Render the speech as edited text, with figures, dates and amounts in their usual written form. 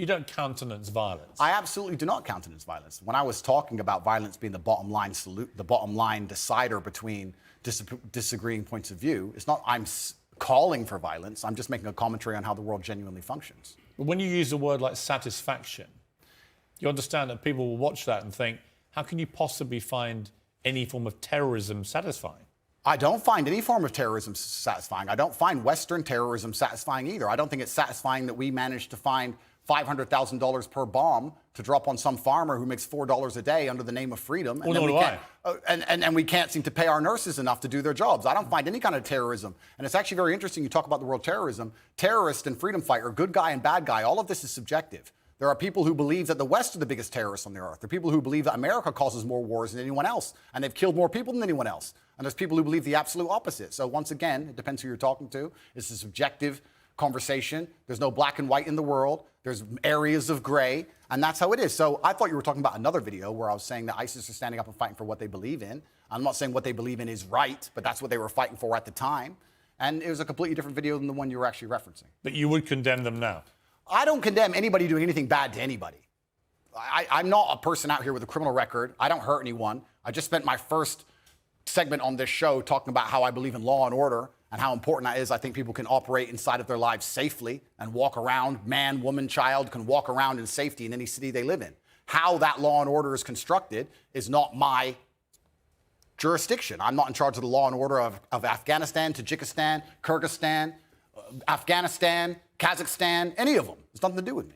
You don't countenance violence. I absolutely do not countenance violence. When I was talking about violence being the bottom line decider between disagreeing points of view, it's not I'm calling for violence. I'm just making a commentary on how the world genuinely functions. But when you use a word like satisfaction, you understand that people will watch that and think, how can you possibly find any form of terrorism satisfying? I don't find any form of terrorism satisfying. I don't find Western terrorism satisfying either. I don't think it's satisfying that we managed to find $500,000 per bomb to drop on some farmer who makes $4 a day under the name of freedom. And we can't seem to pay our nurses enough to do their jobs. I don't find any kind of terrorism. And it's actually very interesting you talk about the word terrorism. Terrorist and freedom fighter, good guy and bad guy, all of this is subjective. There are people who believe that the West are the biggest terrorists on the earth. There are people who believe that America causes more wars than anyone else, and they've killed more people than anyone else. And there's people who believe the absolute opposite. So once again, it depends who you're talking to. It's a subjective conversation. There's no black and white in the world. There's areas of gray, and that's how it is. So I thought you were talking about another video where I was saying that ISIS are standing up and fighting for what they believe in. I'm not saying what they believe in is right, but that's what they were fighting for at the time. And it was a completely different video than the one you were actually referencing. But you would condemn them now? I don't condemn anybody doing anything bad to anybody. I'm not a person out here with a criminal record. I don't hurt anyone. I just spent my first segment on this show talking about how I believe in law and order and how important that is. I think people can operate inside of their lives safely and walk around, man, woman, child, can walk around in safety in any city they live in. How that law and order is constructed is not my jurisdiction. I'm not in charge of the law and order of Afghanistan, Tajikistan, Kyrgyzstan, Afghanistan, Kazakhstan, any of them. It's nothing to do with me.